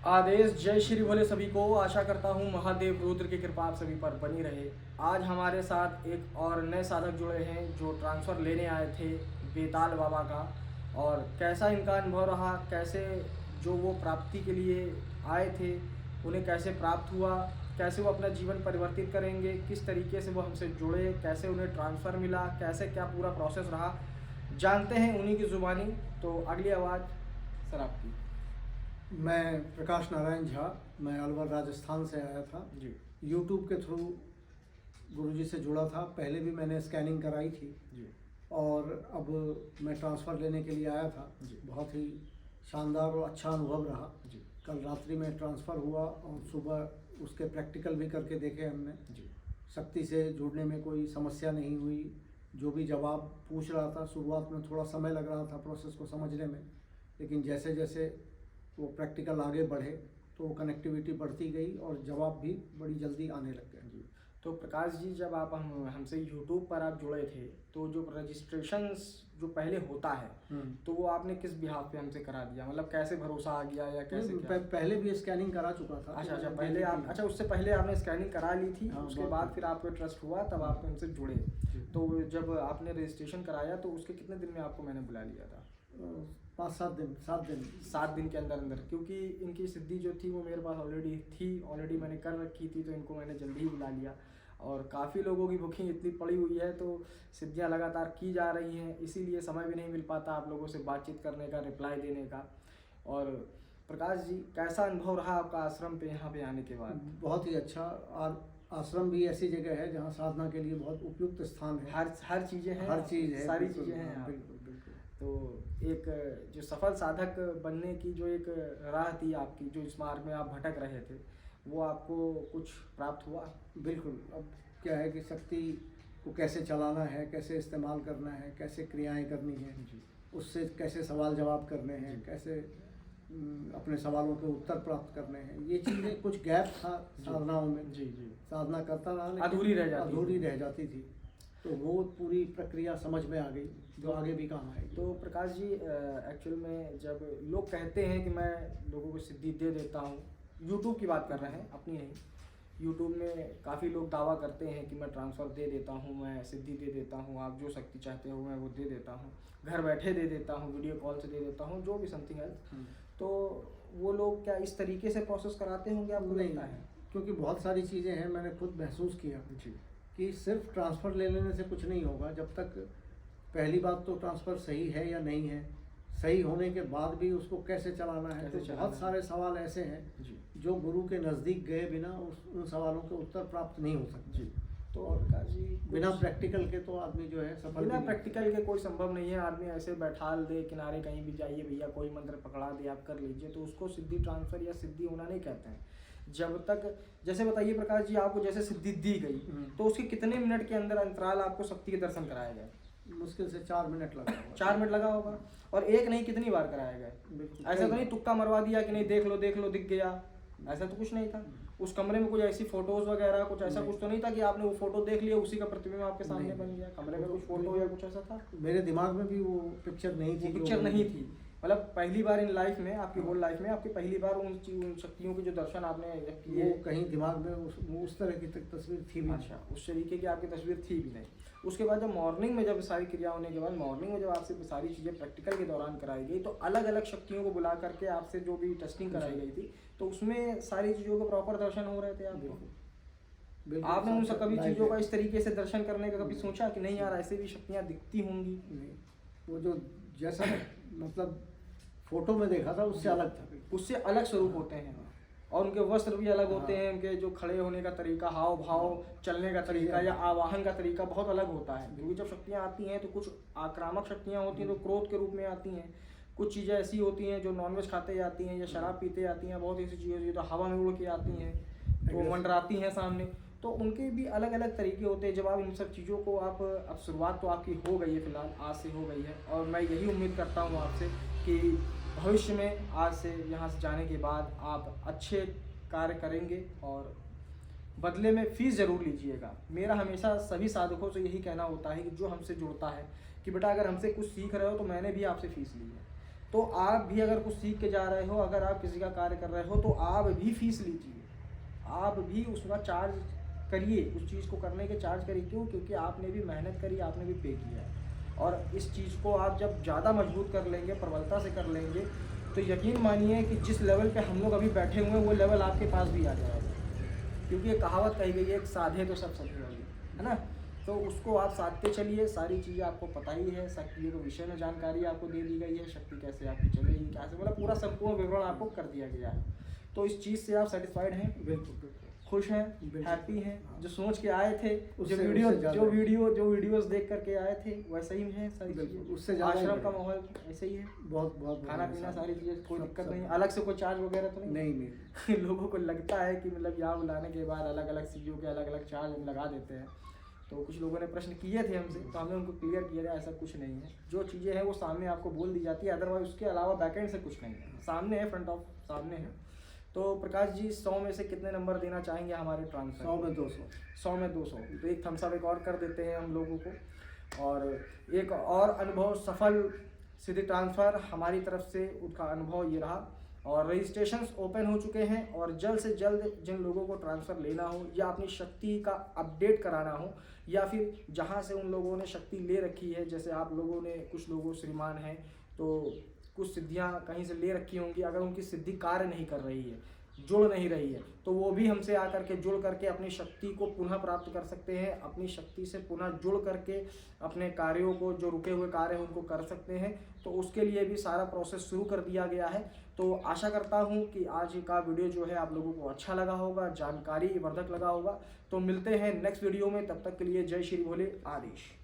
आदेश जय श्री भोले सभी को। आशा करता हूँ महादेव रुद्र की कृपा आप सभी पर बनी रहे। आज हमारे साथ एक और नए साधक जुड़े हैं जो ट्रांसफ़र लेने आए थे बेताल बाबा का। और कैसा इनका अनुभव रहा, कैसे जो वो प्राप्ति के लिए आए थे उन्हें कैसे प्राप्त हुआ, कैसे वो अपना जीवन परिवर्तित करेंगे, किस तरीके से वो हमसे जुड़े, कैसे उन्हें ट्रांसफ़र मिला, कैसे क्या पूरा प्रोसेस रहा, जानते हैं उन्हीं की ज़ुबानी। तो अगली आवाज़ सर आपकी। मैं प्रकाश नारायण झा, मैं अलवर राजस्थान से आया था जी यूट्यूब के थ्रू गुरुजी से जुड़ा था। पहले भी मैंने स्कैनिंग कराई थी जी और अब मैं ट्रांसफ़र लेने के लिए आया था। जी। बहुत ही शानदार और अच्छा अनुभव रहा। जी कल रात्रि में ट्रांसफ़र हुआ और सुबह उसके प्रैक्टिकल भी करके देखे हमने। जी शक्ति से जुड़ने में कोई समस्या नहीं हुई। जो भी जवाब पूछ रहा था, शुरुआत में थोड़ा समय लग रहा था प्रोसेस को समझने में, लेकिन जैसे जैसे वो प्रैक्टिकल आगे बढ़े तो कनेक्टिविटी बढ़ती गई और जवाब भी बड़ी जल्दी आने लग गए। जी। तो प्रकाश जी, जब आप हमसे यूट्यूब पर आप जुड़े थे तो जो रजिस्ट्रेशंस जो पहले होता है तो वो आपने किस बिहाफ पे हमसे करा दिया, मतलब कैसे भरोसा आ गया या कैसे क्या? पहले भी स्कैनिंग करा चुका था। अच्छा, पहले आप, अच्छा उससे पहले आपने स्कैनिंग करा ली थी। हाँ, उसके बाद फिर आपको ट्रस्ट हुआ, तब आप हमसे जुड़े। तो जब आपने रजिस्ट्रेशन कराया तो उसके कितने दिन में आपको मैंने बुला लिया था? 7 दिन 7 दिन के अंदर अंदर, क्योंकि इनकी सिद्धि जो थी वो मेरे पास ऑलरेडी मैंने कर रखी थी, तो इनको मैंने जल्दी ही बुला लिया। और काफ़ी लोगों की बुकिंग इतनी पड़ी हुई है तो सिद्धियाँ लगातार की जा रही हैं, इसीलिए समय भी नहीं मिल पाता आप लोगों से बातचीत करने का, रिप्लाई देने का। और प्रकाश जी, कैसा अनुभव रहा आपका आश्रम पे यहाँ पे आने के बाद? बहुत ही अच्छा। और आश्रम भी ऐसी जगह है जहाँ साधना के लिए बहुत उपयुक्त स्थान है। हर चीज़ें हैं, हर चीज़ है, सारी चीज़ें हैं यहाँ। बिल्कुल बिल्कुल। तो एक जो सफल साधक बनने की जो एक राह थी आपकी, जो इस मार्ग में आप भटक रहे थे, वो आपको कुछ प्राप्त हुआ? बिल्कुल। अब क्या है कि शक्ति को कैसे चलाना है, कैसे इस्तेमाल करना है, कैसे क्रियाएं करनी है, उससे कैसे सवाल जवाब करने हैं, कैसे अपने सवालों के उत्तर प्राप्त करने हैं, ये चीज़ें कुछ गैप था साधनाओं में। जी। साधना करता रहा लेकिन अधूरी रह जाती थी। तो वो पूरी प्रक्रिया समझ में आ गई जो आगे भी काम आएगी। तो प्रकाश जी, एक्चुअल में जब लोग कहते हैं कि मैं लोगों को सिद्धि दे देता हूँ, यूट्यूब की बात कर रहे हैं, अपनी नहीं, यूट्यूब में काफ़ी लोग दावा करते हैं कि मैं ट्रांसफ़र दे देता हूँ, मैं सिद्धि दे देता हूँ, आप जो शक्ति चाहते हो मैं वो दे देता हूँ, घर बैठे दे देता हूँ, वीडियो कॉल से दे देता हूँ, जो भी समथिंग है। तो वो लोग क्या इस तरीके से प्रोसेस कराते होंगे, आपको लगता है? क्योंकि बहुत सारी चीज़ें हैं, मैंने खुद महसूस किया जी कि सिर्फ ट्रांसफ़र ले लेने से कुछ नहीं होगा। जब तक पहली बात तो ट्रांसफ़र सही है या नहीं है, सही होने के बाद भी उसको कैसे चलाना है, तो बहुत सारे सवाल ऐसे हैं जो गुरु के नज़दीक गए बिना उन सवालों के उत्तर प्राप्त नहीं हो सकते। जी। तो प्रकाश जी, बिना प्रैक्टिकल के तो आदमी जो है सफल बिना प्रैक्टिकल के कोई संभव नहीं है। आदमी ऐसे बैठाल दे किनारे, कहीं भी जाइए भैया कोई मंत्र पकड़ा दे आप कर लीजिए, तो उसको सिद्धि ट्रांसफ़र या सिद्धि होना नहीं कहते हैं। जब तक, जैसे बताइए प्रकाश जी, आपको जैसे सिद्धि दी गई तो उसके कितने मिनट के अंदर अंतराल आपको शक्ति के दर्शन कराया गया? मुश्किल से 4 मिनट लगा होगा। 4 मिनट लगा होगा। और एक नहीं, कितनी बार कराया गया? ऐसा तो नहीं तुक्का मरवा दिया कि नहीं देख लो दिख गया, ऐसा तो कुछ नहीं था। उस कमरे में कुछ ऐसी फोटोज वगैरह कुछ ऐसा कुछ तो नहीं था कि आपने वो फोटो देख लिया, उसी का प्रतिबिंब आपके सामने बन गया? कमरे में कुछ फोटो या कुछ ऐसा था? मेरे दिमाग में भी वो पिक्चर नहीं थी। मतलब पहली बार इन लाइफ में, आपकी होल लाइफ में आपकी पहली बार उन शक्तियों के जो दर्शन आपने किए, वो कहीं दिमाग में उस तरह की तस्वीर थी भी। अच्छा, उस तरीके की आपकी तस्वीर थी भी नहीं। उसके बाद जब मॉर्निंग में, जब सारी क्रिया होने के बाद मॉर्निंग में जब आपसे सारी चीज़ें प्रैक्टिकल के दौरान कराई गई, तो अलग अलग शक्तियों को बुला करके आपसे जो भी टेस्टिंग कराई गई थी, तो उसमें सारी चीज़ों के प्रॉपर दर्शन हो रहे थे आपको? आपने उन सब कभी चीज़ों का इस तरीके से दर्शन करने का कभी सोचा कि नहीं यार ऐसे भी शक्तियाँ दिखती होंगी? वो जो जैसा मतलब फोटो में देखा था उससे अलग था, उससे अलग स्वरूप होते हैं। और उनके वस्त्र भी अलग होते हैं, उनके जो खड़े होने का तरीका, हाव भाव, चलने का तरीका या आवाहन का तरीका बहुत अलग होता है। क्योंकि जब शक्तियाँ आती हैं तो कुछ आक्रामक शक्तियाँ होती हैं तो क्रोध के रूप में आती हैं, कुछ चीज़ें ऐसी होती हैं जो नॉनवेज खाते आती हैं या शराब पीते आती हैं, बहुत ऐसी चीज़ें होती हैं तो हवा में उड़ के आती हैं, तो मंडराती हैं सामने, तो उनके भी अलग अलग तरीके होते हैं। जब आप इन सब चीज़ों को आप, अब शुरुआत तो आपकी हो गई है, फिलहाल आज से हो गई है, और मैं यही उम्मीद करता हूँ आपसे कि भविष्य में आज से यहाँ से जाने के बाद आप अच्छे कार्य करेंगे और बदले में फ़ीस ज़रूर लीजिएगा। मेरा हमेशा सभी साधकों से यही कहना होता है कि जो हमसे जुड़ता है कि बेटा अगर हमसे कुछ सीख रहे हो तो मैंने भी आपसे फ़ीस ली है, तो आप भी अगर कुछ सीख के जा रहे हो, अगर आप किसी का कार्य कर रहे हो, तो आप भी फीस लीजिए, आप भी उसका चार्ज करिए, उस चीज़ को करने के चार्ज करिए। क्यों? क्योंकि आपने भी मेहनत करी, आपने भी पे किया है। और इस चीज़ को आप जब ज़्यादा मजबूत कर लेंगे, प्रबलता से कर लेंगे, तो यकीन मानिए कि जिस लेवल पे हम लोग अभी बैठे हुए हैं वो लेवल आपके पास भी आ जाएगा। क्योंकि एक कहावत कही गई है, एक साधे तो सब साधे वाली, है ना? तो उसको आप साधते चलिए, सारी चीज़ें आपको पता ही है, शक्तियों के विषय में जानकारी आपको दे दी गई है, शक्ति कैसे आपकी चलेगी, कैसे, मतलब पूरा संपूर्ण विवरण आपको कर दिया गया है। तो इस चीज़ से आप सेटिस्फाइड हैं? बिल्कुल बिल्कुल। खुश हैं, बिल्कुल। हैप्पी हैं? हाँ। जो सोच के आए थे, उससे ज़्यादा। जो वीडियोस देख करके आए थे, वैसे ही हैं सारी बिल्कुल, चीज़ें? उससे ज़्यादा ही आश्रम का बढ़िया। माहौल ऐसे ही है? बहुत बहुत खाना बढ़िया पीना सब। सारी चीज़ें, कोई सब- दिक्कत सब। नहीं, अलग से कोई चार्ज वगैरह तो नहीं? नहीं नहीं। लोगों को लगता है कि मतलब यहाँ बुलाने के बाद अलग अलग चीज़ों के अलग अलग चार्ज हम लगा देते हैं। तो कुछ लोगों ने प्रश्न किए थे हमसे, तो हमने उनको क्लियर किया है ऐसा कुछ नहीं है। जो चीज़ें हैं वो सामने आपको बोल दी जाती है, अदरवाइज उसके अलावा बैकएंड से कुछ नहीं है, सामने है, फ्रंट ऑफ सामने है। तो प्रकाश जी 100 में से कितने नंबर देना चाहेंगे हमारे ट्रांसफर? 100 में 200। 100 में 200। तो एक थम्स अप एक और कर देते हैं हम लोगों को। और एक और अनुभव, सफल सिद्धि ट्रांसफ़र हमारी तरफ से, उनका अनुभव ये रहा। और रजिस्ट्रेशंस ओपन हो चुके हैं, और जल्द से जल्द जिन लोगों को ट्रांसफ़र लेना हो या अपनी शक्ति का अपडेट कराना हो, या फिर जहां से उन लोगों ने शक्ति ले रखी है, जैसे आप लोगों ने, कुछ लोगों श्रीमान हैं तो कुछ सिद्धियां कहीं से ले रखी होंगी, अगर उनकी सिद्धि कार्य नहीं कर रही है, जुड़ नहीं रही है, तो वो भी हमसे आकर के जुड़ करके अपनी शक्ति को पुनः प्राप्त कर सकते हैं, अपनी शक्ति से पुनः जुड़ करके अपने कार्यों को, जो रुके हुए कार्य हैं उनको कर सकते हैं। तो उसके लिए भी सारा प्रोसेस शुरू कर दिया गया है। तो आशा करता हूँ कि आज का वीडियो जो है आप लोगों को अच्छा लगा होगा, जानकारी वर्धक लगा होगा। तो मिलते हैं नेक्स्ट वीडियो में, तब तक के लिए जय श्री भोले, आदेश।